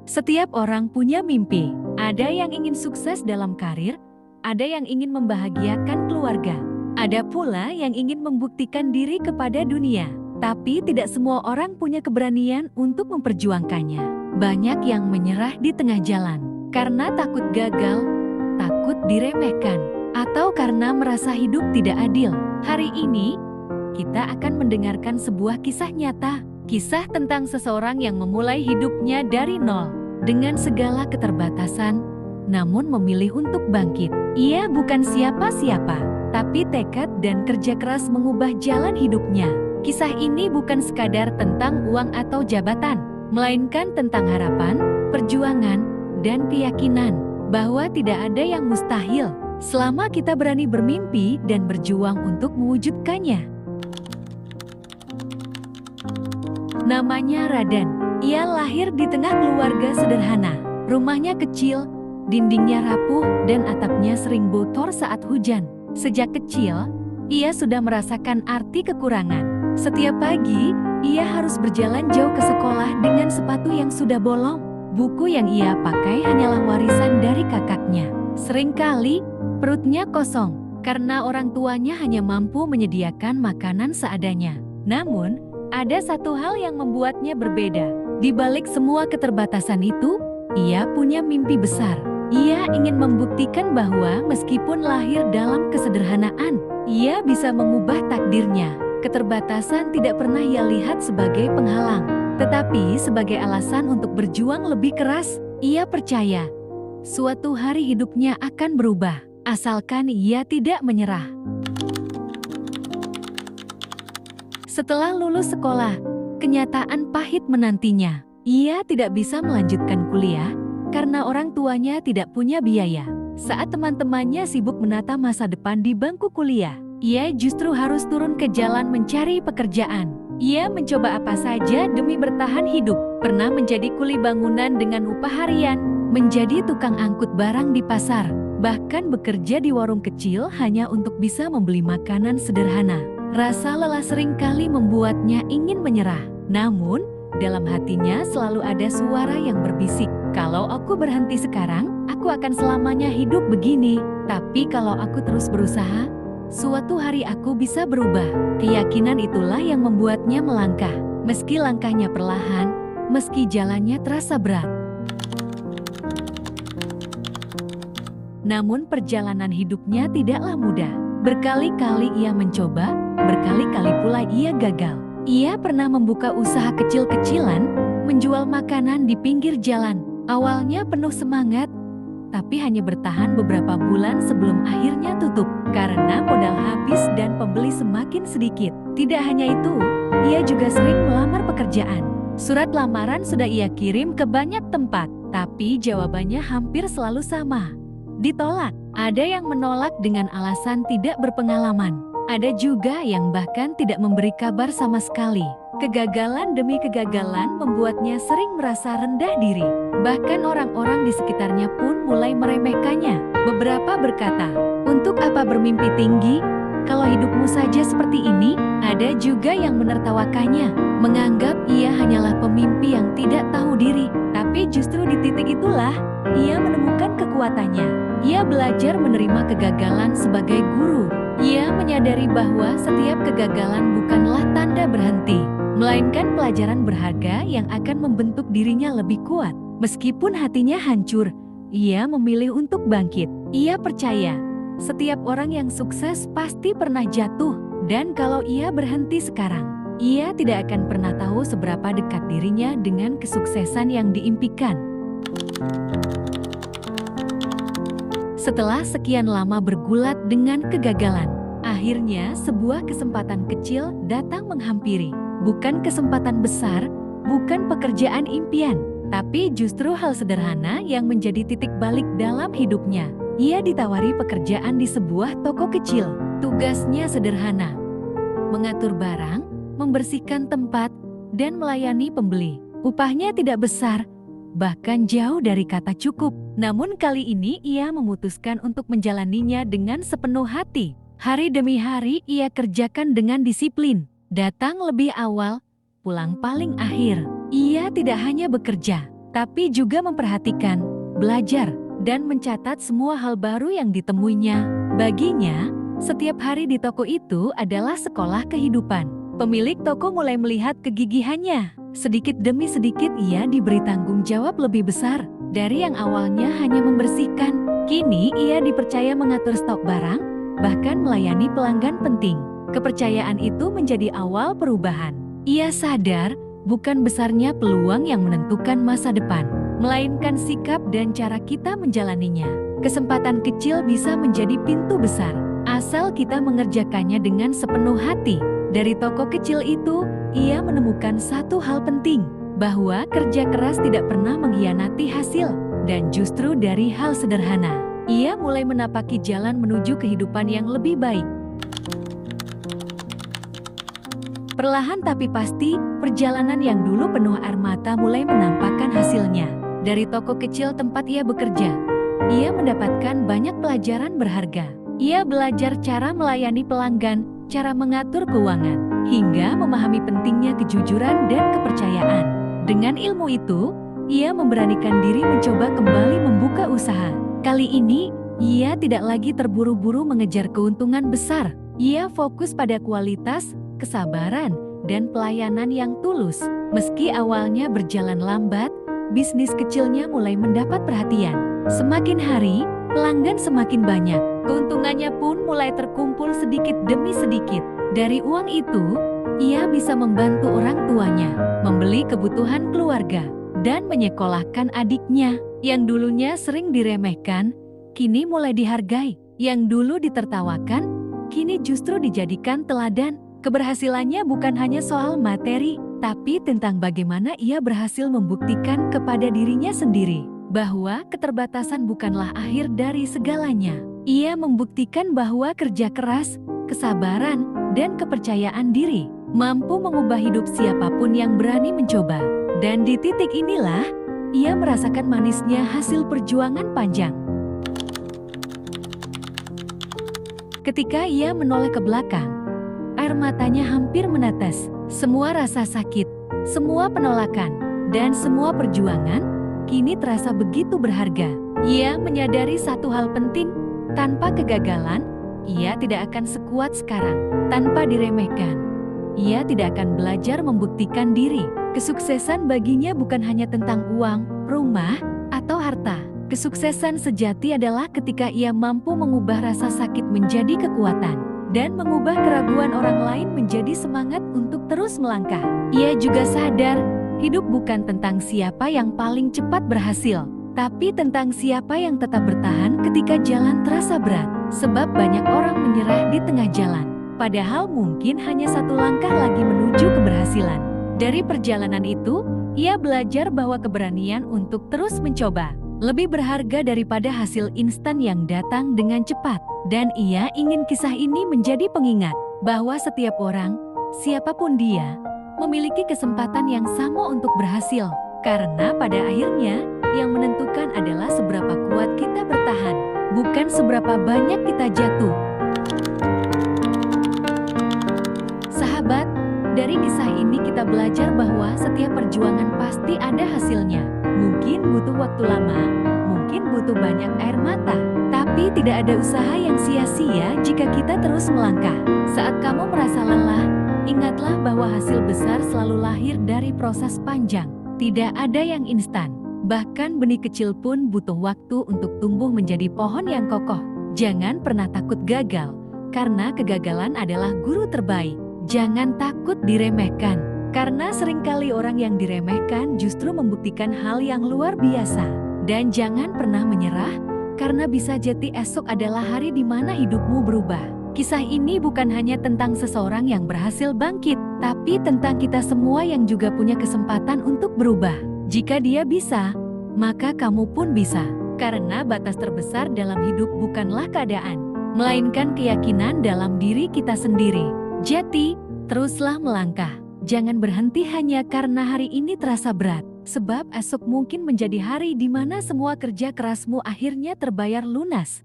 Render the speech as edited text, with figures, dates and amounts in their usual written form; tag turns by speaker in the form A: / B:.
A: Setiap orang punya mimpi. Ada yang ingin sukses dalam karir, ada yang ingin membahagiakan keluarga, ada pula yang ingin membuktikan diri kepada dunia. Tapi tidak semua orang punya keberanian untuk memperjuangkannya. Banyak yang menyerah di tengah jalan karena takut gagal, takut diremehkan, atau karena merasa hidup tidak adil. Hari ini, kita akan mendengarkan sebuah kisah nyata. Kisah tentang seseorang yang memulai hidupnya dari nol dengan segala keterbatasan, namun memilih untuk bangkit. Ia bukan siapa-siapa, tapi tekad dan kerja keras mengubah jalan hidupnya. Kisah ini bukan sekadar tentang uang atau jabatan, melainkan tentang harapan, perjuangan, dan keyakinan bahwa tidak ada yang mustahil selama kita berani bermimpi dan berjuang untuk mewujudkannya. Namanya Radan. Ia lahir di tengah keluarga sederhana. Rumahnya kecil, dindingnya rapuh, dan atapnya sering bocor saat hujan. Sejak kecil, ia sudah merasakan arti kekurangan. Setiap pagi, ia harus berjalan jauh ke sekolah dengan sepatu yang sudah bolong. Buku yang ia pakai hanyalah warisan dari kakaknya. Seringkali, perutnya kosong karena orang tuanya hanya mampu menyediakan makanan seadanya. Namun, ada satu hal yang membuatnya berbeda. Di balik semua keterbatasan itu, ia punya mimpi besar. Ia ingin membuktikan bahwa meskipun lahir dalam kesederhanaan, ia bisa mengubah takdirnya. Keterbatasan tidak pernah ia lihat sebagai penghalang, tetapi sebagai alasan untuk berjuang lebih keras. Ia percaya suatu hari hidupnya akan berubah, asalkan ia tidak menyerah. Setelah lulus sekolah, kenyataan pahit menantinya. Ia tidak bisa melanjutkan kuliah karena orang tuanya tidak punya biaya. Saat teman-temannya sibuk menata masa depan di bangku kuliah, ia justru harus turun ke jalan mencari pekerjaan. Ia mencoba apa saja demi bertahan hidup. Pernah menjadi kuli bangunan dengan upah harian, menjadi tukang angkut barang di pasar, bahkan bekerja di warung kecil hanya untuk bisa membeli makanan sederhana. Rasa lelah seringkali membuatnya ingin menyerah. Namun, dalam hatinya selalu ada suara yang berbisik, "Kalau aku berhenti sekarang, aku akan selamanya hidup begini. Tapi kalau aku terus berusaha, suatu hari aku bisa berubah." Keyakinan itulah yang membuatnya melangkah, meski langkahnya perlahan, meski jalannya terasa berat. Namun perjalanan hidupnya tidaklah mudah. Berkali-kali ia mencoba, berkali-kali pula ia gagal. Ia pernah membuka usaha kecil-kecilan, menjual makanan di pinggir jalan. Awalnya penuh semangat, tapi hanya bertahan beberapa bulan sebelum akhirnya tutup karena modal habis dan pembeli semakin sedikit. Tidak hanya itu, ia juga sering melamar pekerjaan. Surat lamaran sudah ia kirim ke banyak tempat, tapi jawabannya hampir selalu sama: ditolak. Ada yang menolak dengan alasan tidak berpengalaman. Ada juga yang bahkan tidak memberi kabar sama sekali. Kegagalan demi kegagalan membuatnya sering merasa rendah diri. Bahkan orang-orang di sekitarnya pun mulai meremehkannya. Beberapa berkata, "Untuk apa bermimpi tinggi? Kalau hidupmu saja seperti ini." Ada juga yang menertawakannya, menganggap ia hanyalah pemimpi yang tidak tahu diri. Tapi justru di titik itulah, ia menemukan kekuatannya. Ia belajar menerima kegagalan sebagai guru. Ia menyadari bahwa setiap kegagalan bukanlah tanda berhenti, melainkan pelajaran berharga yang akan membentuk dirinya lebih kuat. Meskipun hatinya hancur, ia memilih untuk bangkit. Ia percaya, setiap orang yang sukses pasti pernah jatuh, dan kalau ia berhenti sekarang, ia tidak akan pernah tahu seberapa dekat dirinya dengan kesuksesan yang diimpikan. Setelah sekian lama bergulat dengan kegagalan, akhirnya sebuah kesempatan kecil datang menghampiri. Bukan kesempatan besar, bukan pekerjaan impian, tapi justru hal sederhana yang menjadi titik balik dalam hidupnya. Ia ditawari pekerjaan di sebuah toko kecil. Tugasnya sederhana: mengatur barang, membersihkan tempat, dan melayani pembeli. Upahnya tidak besar, bahkan jauh dari kata cukup. Namun kali ini ia memutuskan untuk menjalaninya dengan sepenuh hati. Hari demi hari ia kerjakan dengan disiplin. Datang lebih awal, pulang paling akhir. Ia tidak hanya bekerja, tapi juga memperhatikan, belajar, dan mencatat semua hal baru yang ditemuinya. Baginya, setiap hari di toko itu adalah sekolah kehidupan. Pemilik toko mulai melihat kegigihannya. Sedikit demi sedikit ia diberi tanggung jawab lebih besar. Dari yang awalnya hanya membersihkan, kini ia dipercaya mengatur stok barang, bahkan melayani pelanggan penting. Kepercayaan itu menjadi awal perubahan. Ia sadar, bukan besarnya peluang yang menentukan masa depan, melainkan sikap dan cara kita menjalaninya. Kesempatan kecil bisa menjadi pintu besar, asal kita mengerjakannya dengan sepenuh hati. Dari toko kecil itu, ia menemukan satu hal penting, bahwa kerja keras tidak pernah mengkhianati hasil, dan justru dari hal sederhana, ia mulai menapaki jalan menuju kehidupan yang lebih baik. Perlahan tapi pasti, perjalanan yang dulu penuh air mata mulai menampakkan hasilnya. Dari toko kecil tempat ia bekerja, ia mendapatkan banyak pelajaran berharga. Ia belajar cara melayani pelanggan, cara mengatur keuangan, hingga memahami pentingnya kejujuran dan kepercayaan. Dengan ilmu itu, ia memberanikan diri mencoba kembali membuka usaha. Kali ini, ia tidak lagi terburu-buru mengejar keuntungan besar. Ia fokus pada kualitas, kesabaran, dan pelayanan yang tulus. Meski awalnya berjalan lambat, bisnis kecilnya mulai mendapat perhatian. Semakin hari, pelanggan semakin banyak. Keuntungannya pun mulai terkumpul sedikit demi sedikit. Dari uang itu, ia bisa membantu orang tuanya, membeli kebutuhan keluarga, dan menyekolahkan adiknya. Yang dulunya sering diremehkan, kini mulai dihargai. Yang dulu ditertawakan, kini justru dijadikan teladan. Keberhasilannya bukan hanya soal materi, tapi tentang bagaimana ia berhasil membuktikan kepada dirinya sendiri bahwa keterbatasan bukanlah akhir dari segalanya. Ia membuktikan bahwa kerja keras, kesabaran, dan kepercayaan diri mampu mengubah hidup siapapun yang berani mencoba. Dan di titik inilah, ia merasakan manisnya hasil perjuangan panjang. Ketika ia menoleh ke belakang, air matanya hampir menetes. Semua rasa sakit, semua penolakan, dan semua perjuangan kini terasa begitu berharga. Ia menyadari satu hal penting, tanpa kegagalan, ia tidak akan sekuat sekarang. Tanpa diremehkan, ia tidak akan belajar membuktikan diri. Kesuksesan baginya bukan hanya tentang uang, rumah, atau harta. Kesuksesan sejati adalah ketika ia mampu mengubah rasa sakit menjadi kekuatan, dan mengubah keraguan orang lain menjadi semangat untuk terus melangkah. Ia juga sadar, hidup bukan tentang siapa yang paling cepat berhasil, tapi tentang siapa yang tetap bertahan ketika jalan terasa berat. Sebab banyak orang menyerah di tengah jalan, padahal mungkin hanya satu langkah lagi menuju keberhasilan. Dari perjalanan itu, ia belajar bahwa keberanian untuk terus mencoba lebih berharga daripada hasil instan yang datang dengan cepat. Dan ia ingin kisah ini menjadi pengingat bahwa setiap orang, siapapun dia, memiliki kesempatan yang sama untuk berhasil. Karena pada akhirnya, yang menentukan adalah seberapa kuat kita bertahan, bukan seberapa banyak kita jatuh. Sahabat, dari kisah ini kita belajar bahwa setiap perjuangan pasti ada hasilnya. Mungkin butuh waktu lama, mungkin butuh banyak air mata, tapi tidak ada usaha yang sia-sia jika kita terus melangkah. Saat kamu merasa lelah, ingatlah bahwa hasil besar selalu lahir dari proses panjang. Tidak ada yang instan. Bahkan benih kecil pun butuh waktu untuk tumbuh menjadi pohon yang kokoh. Jangan pernah takut gagal, karena kegagalan adalah guru terbaik. Jangan takut diremehkan, karena seringkali orang yang diremehkan justru membuktikan hal yang luar biasa. Dan jangan pernah menyerah, karena bisa jadi esok adalah hari di mana hidupmu berubah. Kisah ini bukan hanya tentang seseorang yang berhasil bangkit, tapi tentang kita semua yang juga punya kesempatan untuk berubah. Jika dia bisa, maka kamu pun bisa. Karena batas terbesar dalam hidup bukanlah keadaan, melainkan keyakinan dalam diri kita sendiri. Jadi, teruslah melangkah. Jangan berhenti hanya karena hari ini terasa berat, sebab esok mungkin menjadi hari di mana semua kerja kerasmu akhirnya terbayar lunas.